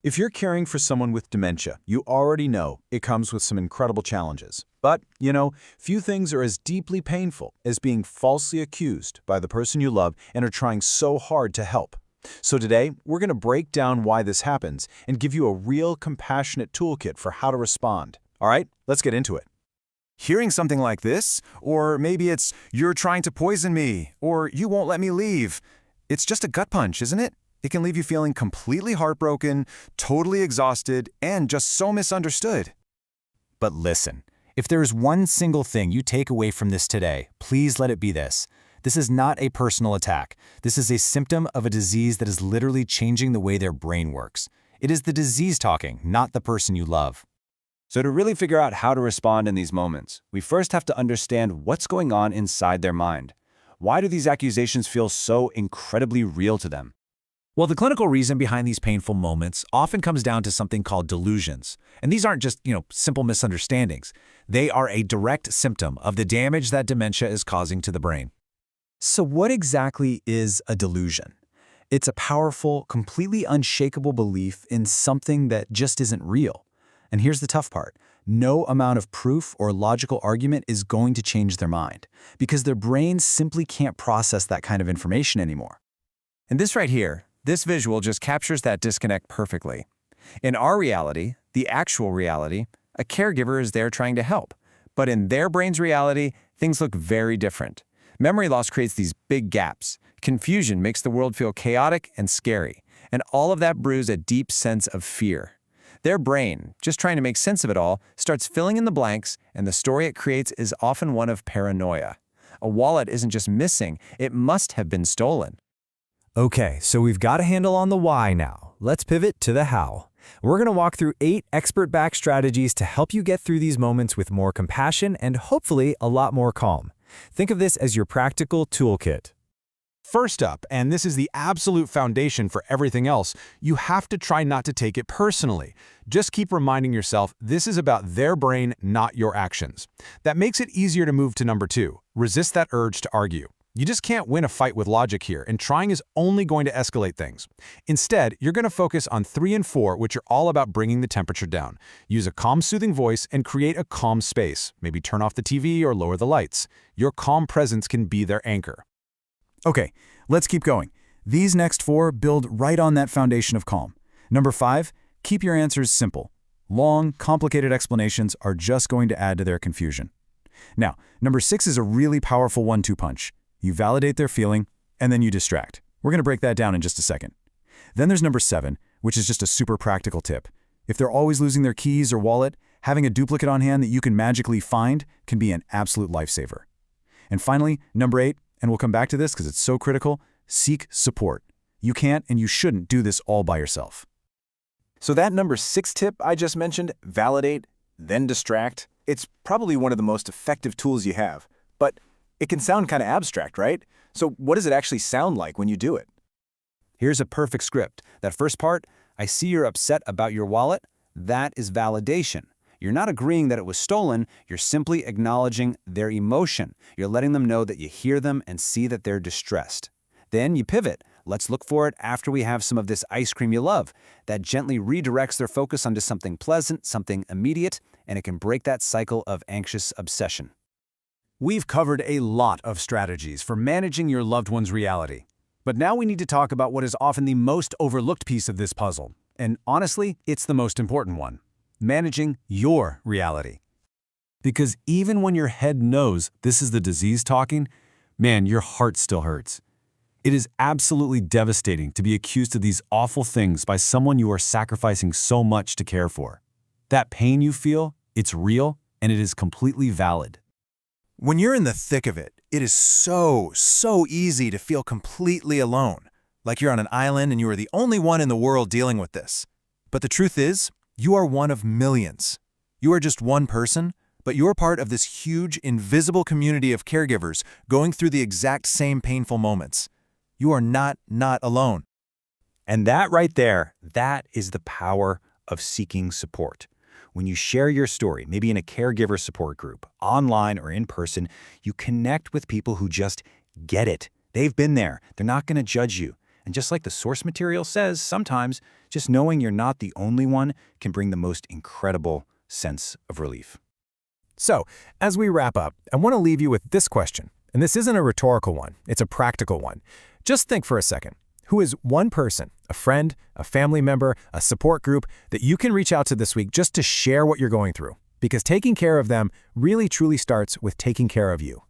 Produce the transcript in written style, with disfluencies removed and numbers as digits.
If you're caring for someone with dementia, you already know it comes with some incredible challenges. But, few things are as deeply painful as being falsely accused by the person you love and are trying so hard to help. So today, we're going to break down why this happens and give you a real compassionate toolkit for how to respond. All right, let's get into it. Hearing something like this, or maybe it's, "You're trying to poison me," or "You won't let me leave." It's just a gut punch, isn't it? It can leave you feeling completely heartbroken, totally exhausted, and just so misunderstood. But listen, if there is one single thing you take away from this today, please let it be this. This is not a personal attack. This is a symptom of a disease that is literally changing the way their brain works. It is the disease talking, not the person you love. So to really figure out how to respond in these moments, we first have to understand what's going on inside their mind. Why do these accusations feel so incredibly real to them? Well, the clinical reason behind these painful moments often comes down to something called delusions. And these aren't just, simple misunderstandings. They are a direct symptom of the damage that dementia is causing to the brain. So what exactly is a delusion? It's a powerful, completely unshakable belief in something that just isn't real. And here's the tough part. No amount of proof or logical argument is going to change their mind, because their brains simply can't process that kind of information anymore. And this right here, this visual just captures that disconnect perfectly. In our reality, the actual reality, a caregiver is there trying to help. But in their brain's reality, things look very different. Memory loss creates these big gaps. Confusion makes the world feel chaotic and scary. And all of that brews a deep sense of fear. Their brain, just trying to make sense of it all, starts filling in the blanks, and the story it creates is often one of paranoia. A wallet isn't just missing, it must have been stolen. Okay, so we've got a handle on the why now. Let's pivot to the how. We're going to walk through 8 expert-backed strategies to help you get through these moments with more compassion and hopefully a lot more calm. Think of this as your practical toolkit. First up, and this is the absolute foundation for everything else, you have to try not to take it personally. Just keep reminding yourself this is about their brain, not your actions. That makes it easier to move to number 2. Resist that urge to argue. You just can't win a fight with logic here, and trying is only going to escalate things. Instead, you're going to focus on 3 and 4, which are all about bringing the temperature down. Use a calm, soothing voice and create a calm space. Maybe turn off the TV or lower the lights. Your calm presence can be their anchor. Okay, let's keep going. These next 4 build right on that foundation of calm. Number 5, keep your answers simple. Long, complicated explanations are just going to add to their confusion. Now, number 6 is a really powerful 1-2 punch. You validate their feeling, and then you distract. We're going to break that down in just a second. Then there's number 7, which is just a super practical tip. If they're always losing their keys or wallet, having a duplicate on hand that you can magically find can be an absolute lifesaver. And finally, number 8, and we'll come back to this because it's so critical, seek support. You can't and you shouldn't do this all by yourself. So that number 6 tip I just mentioned, validate, then distract, it's probably one of the most effective tools you have. But it can sound kind of abstract, right? So what does it actually sound like when you do it? Here's a perfect script. That first part, "I see you're upset about your wallet," that is validation. You're not agreeing that it was stolen, you're simply acknowledging their emotion. You're letting them know that you hear them and see that they're distressed. Then you pivot. Let's look for it after we have some of this ice cream you love. That gently redirects their focus onto something pleasant, something immediate, and it can break that cycle of anxious obsession. We've covered a lot of strategies for managing your loved one's reality. But now we need to talk about what is often the most overlooked piece of this puzzle. And honestly, it's the most important one. Managing your reality. Because even when your head knows this is the disease talking, man, your heart still hurts. It is absolutely devastating to be accused of these awful things by someone you are sacrificing so much to care for. That pain you feel, it's real, and it is completely valid. When you're in the thick of it, it is so easy to feel completely alone, like you're on an island and you are the only one in the world dealing with this. But the truth is, you are one of millions. You are just one person, but you're part of this huge, invisible community of caregivers going through the exact same painful moments. You are not alone. And that right there, that is the power of seeking support. When you share your story, maybe in a caregiver support group, online or in person, you connect with people who just get it. They've been there. They're not going to judge you. And just like the source material says, sometimes just knowing you're not the only one can bring the most incredible sense of relief. So, as we wrap up, I want to leave you with this question. And this isn't a rhetorical one, it's a practical one. Just think for a second. Who is one person, a friend, a family member, a support group that you can reach out to this week just to share what you're going through? Because taking care of them really truly starts with taking care of you.